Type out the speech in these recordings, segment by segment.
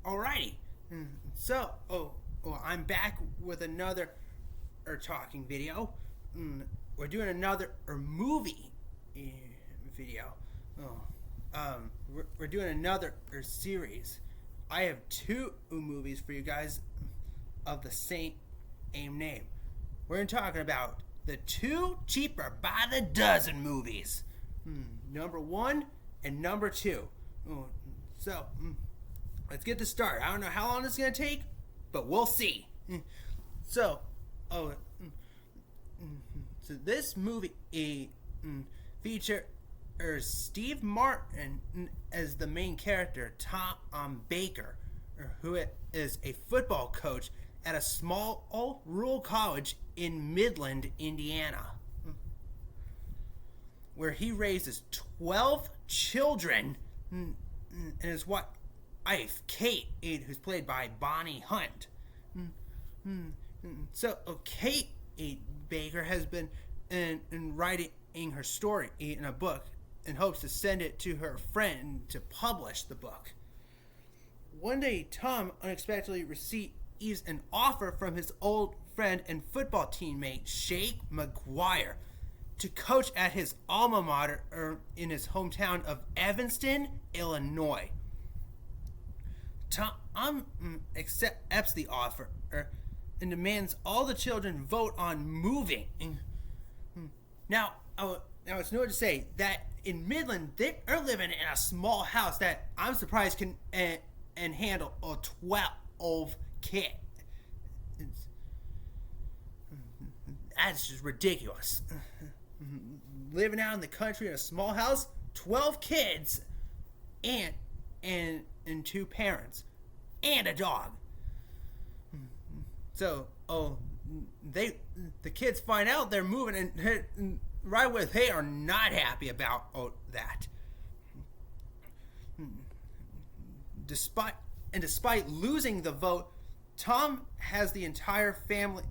Alrighty. I'm back with another talking video. We're doing another movie video. We're doing another series. I have two movies for you guys of the same name. We're talking about the two cheaper by the dozen movies. Number one and number two. So, let's get to start. I don't know how long it's going to take, but we'll see. So, so this movie features Steve Martin as the main character, Tom Baker, who is a football coach at a small rural college in Midland, Indiana, where he raises 12 children and his wife, Kate, who's played by Bonnie Hunt. So, Kate Baker has been writing her story in a book and hopes to send it to her friend to publish the book. One day, Tom unexpectedly receives an offer from his old friend and football teammate, Shake McGuire, to coach at his alma mater in his hometown of Evanston, Illinois. Tom accepts the offer and demands all the children vote on moving. Now it's noted to say that in Midland, they're living in a small house that I'm surprised can and handle 12 kids. That's just ridiculous. Living out in the country in a small house, 12 kids, and two parents, and a dog. So, the kids find out they're moving, and right away they are not happy about that. Despite losing the vote, Tom has the entire family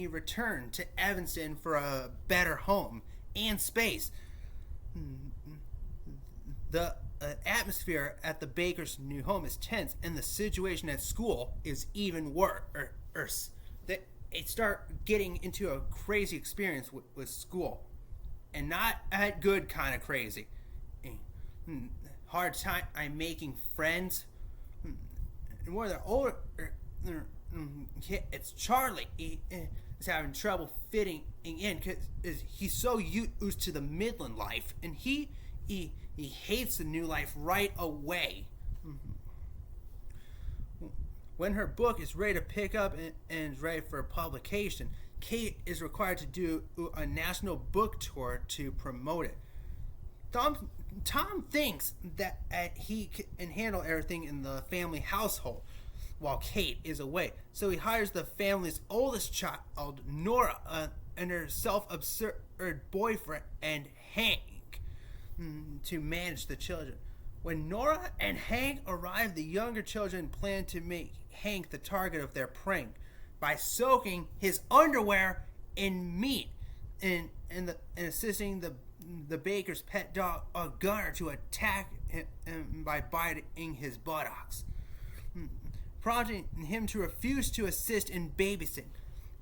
return to Evanston for a better home and space. The atmosphere at the Baker's new home is tense, and the situation at school is even worse. They start getting into a crazy experience with school, and not a good kind of crazy. Hard time making friends. And one of the older it's Charlie. He is having trouble fitting in because he's so used to the Midland life, and he hates the new life right away. When her book is ready to pick up and is ready for publication, Kate is required to do a national book tour to promote it. Tom thinks that he can handle everything in the family household while Kate is away. So he hires the family's oldest child, Nora, and her self-absurd boyfriend, Hank, to manage the children. When Nora and Hank arrive, the younger children plan to make Hank the target of their prank by soaking his underwear in meat and assisting the baker's pet dog, Gunner, to attack him by biting his buttocks, prompting him to refuse to assist in babysitting.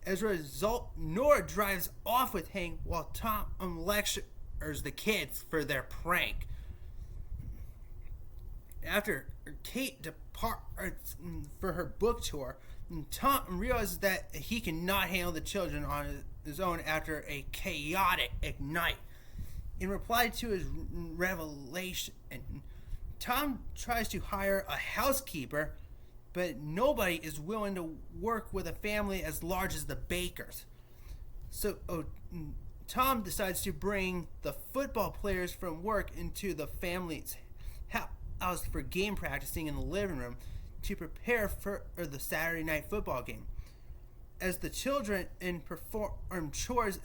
As a result, Nora drives off with Hank while Tom lectures the kids for their prank. After Kate departs for her book tour, Tom realizes that he cannot handle the children on his own after a chaotic night. In reply to his revelation, Tom tries to hire a housekeeper, but nobody is willing to work with a family as large as the Bakers. So Tom decides to bring the football players from work into the family's house for game practicing in the living room to prepare for the Saturday night football game. As the children perform chores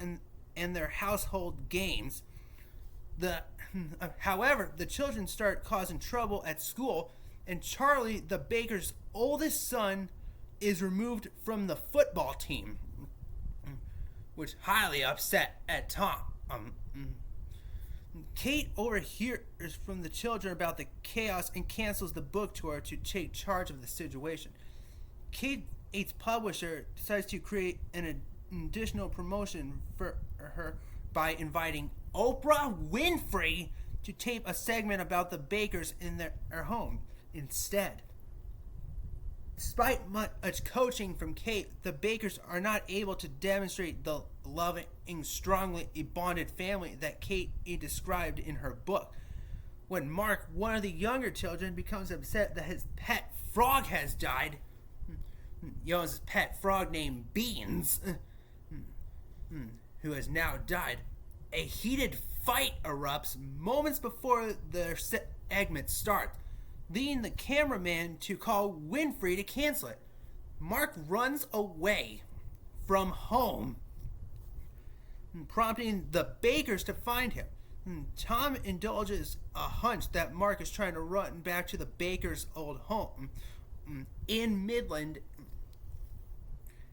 and their household games, however, the children start causing trouble at school, and Charlie, the baker's oldest son, is removed from the football team, which highly upset at Tom. Kate overhears from the children about the chaos and cancels the book tour to take charge of the situation. Kate's publisher decides to create an additional promotion for her by inviting Oprah Winfrey to tape a segment about the Bakers in their home instead. Despite much coaching from Kate, the Bakers are not able to demonstrate the loving, strongly bonded family that Kate described in her book. When Mark, one of the younger children, becomes upset that his pet frog has died, he owns his pet frog named Beans, who has now died, a heated fight erupts moments before the segment starts, leading the cameraman to call Winfrey to cancel it. Mark runs away from home, prompting the Bakers to find him. Tom indulges a hunch that Mark is trying to run back to the Bakers' old home in Midland,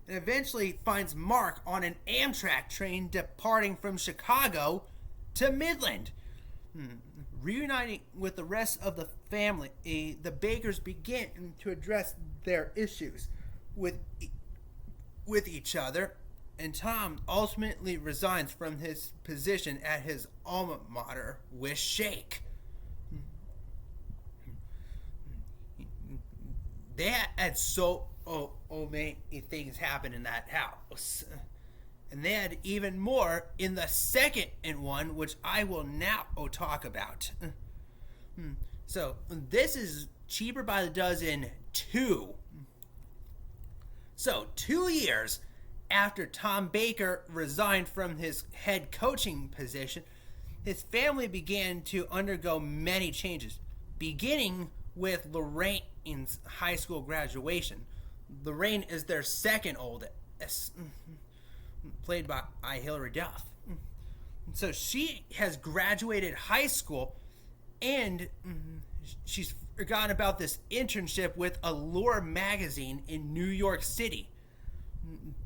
and eventually finds Mark on an Amtrak train departing from Chicago to Midland. Reuniting with the rest of the family, the Bakers begin to address their issues with each other, and Tom ultimately resigns from his position at his alma mater with Shake. They had so many things happen in that house. And they had even more in the second one, which I will now talk about. So, this is Cheaper by the Dozen 2. So, 2 years after Tom Baker resigned from his head coaching position, his family began to undergo many changes, beginning with Lorraine's high school graduation. Lorraine is their second oldest, played by Hilary Duff. So she has graduated high school, and she's forgotten about this internship with Allure magazine in New York City.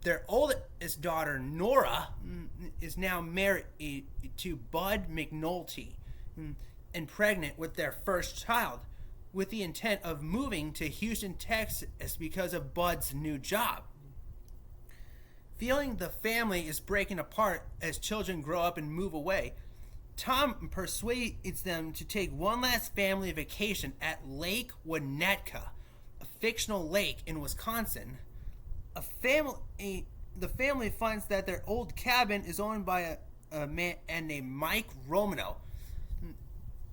Their oldest daughter, Nora, is now married to Bud McNulty and pregnant with their first child, with the intent of moving to Houston, Texas because of Bud's new job. Feeling the family is breaking apart as children grow up and move away, Tom persuades them to take one last family vacation at Lake Winnetka, a fictional lake in Wisconsin. The family finds that their old cabin is owned by a man named Mike Romano,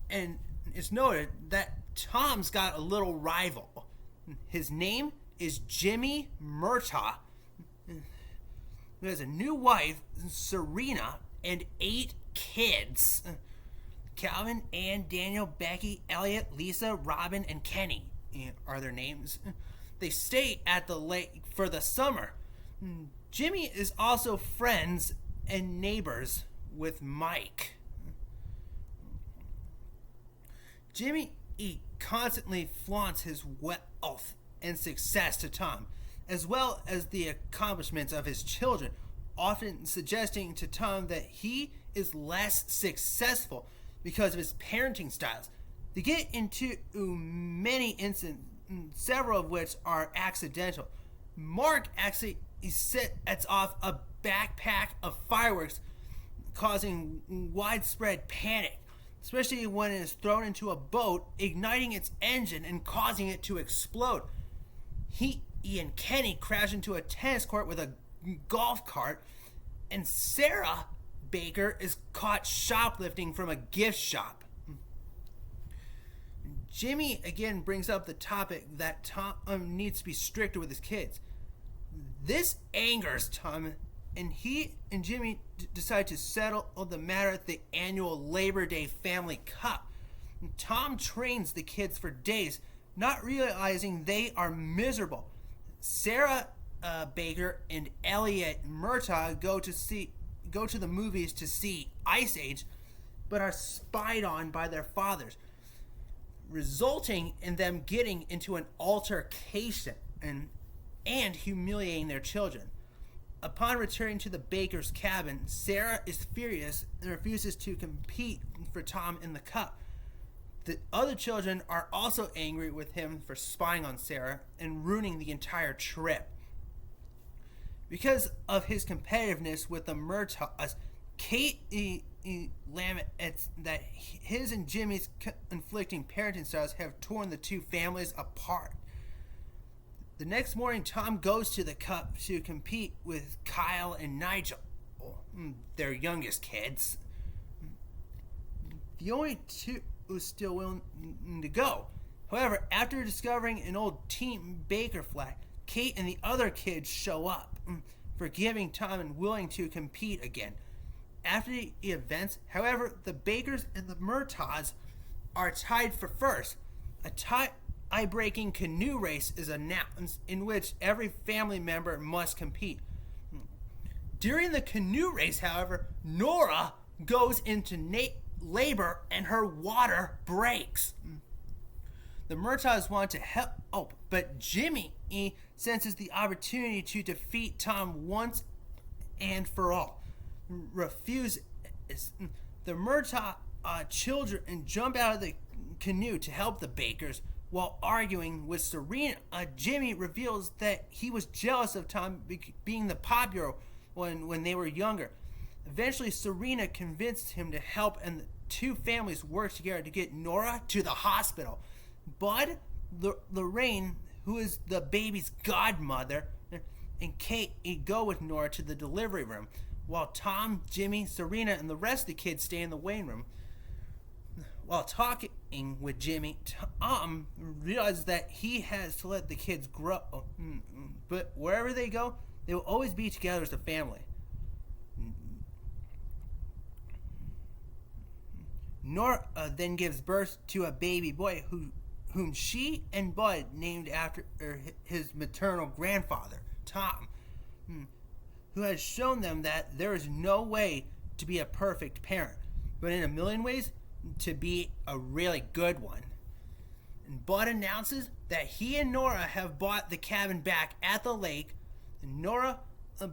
and it's noted that Tom's got a little rival. His name is Jimmy Murtaugh, who has a new wife, Serena, and 8 kids. Calvin, Ann, Daniel, Becky, Elliot, Lisa, Robin, and Kenny are their names. They stay at the lake for the summer. Jimmy is also friends and neighbors with Mike. Jimmy constantly flaunts his wealth and success to Tom, as well as the accomplishments of his children, often suggesting to Tom that he is less successful because of his parenting styles. They get into many incidents, several of which are accidental. Mark actually sets off a backpack of fireworks, causing widespread panic, especially when it is thrown into a boat, igniting its engine and causing it to explode. He and Kenny crash into a tennis court with a golf cart, and Sarah Baker is caught shoplifting from a gift shop. Jimmy again brings up the topic that Tom needs to be stricter with his kids. This angers Tom, and he and Jimmy decide to settle the matter at the annual Labor Day Family Cup. Tom trains the kids for days, not realizing they are miserable. Sarah Baker and Elliot Murtaugh go to the movies to see Ice Age, but are spied on by their fathers, resulting in them getting into an altercation and humiliating their children. Upon returning to the baker's cabin, Sarah is furious and refuses to compete for Tom in the cup. The other children are also angry with him for spying on Sarah and ruining the entire trip. Because of his competitiveness with the Murtaughs, Kate laments that his and Jimmy's conflicting parenting styles have torn the two families apart. The next morning, Tom goes to the cup to compete with Kyle and Nigel, their youngest kids. The only two still willing to go. However, after discovering an old Team Baker flag, Kate and the other kids show up, forgiving Tom and willing to compete again. After the events, however, the Bakers and the Murtaughs are tied for first. A tie-breaking canoe race is announced in which every family member must compete. During the canoe race, however, Nora goes into labor and her water breaks. The Murtaughs want to help, but Jimmy senses the opportunity to defeat Tom once and for all. Refuses. The Murtaugh children jump out of the canoe to help the Bakers. While arguing with Serena, Jimmy reveals that he was jealous of Tom being the popular one when they were younger. Eventually, Serena convinced him to help, and the two families work together to get Nora to the hospital. Bud, Lorraine, who is the baby's godmother, and Kate go with Nora to the delivery room, while Tom, Jimmy, Serena, and the rest of the kids stay in the waiting room. While talking with Jimmy, Tom realizes that he has to let the kids grow, but wherever they go, they will always be together as a family. Nora then gives birth to a baby boy whom she and Bud named after his maternal grandfather, Tom, who has shown them that there is no way to be a perfect parent, but in a million ways to be a really good one. And Bud announces that he and Nora have bought the cabin back at the lake. And Nora,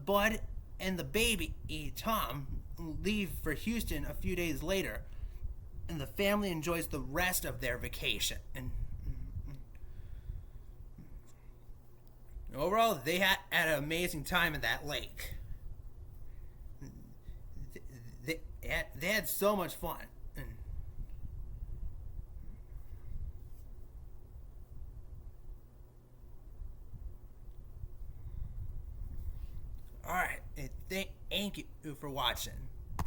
Bud, and the baby, Tom, leave for Houston a few days later, and the family enjoys the rest of their vacation. And overall, they had an amazing time in that lake. They had so much fun. Alright, thank you for watching.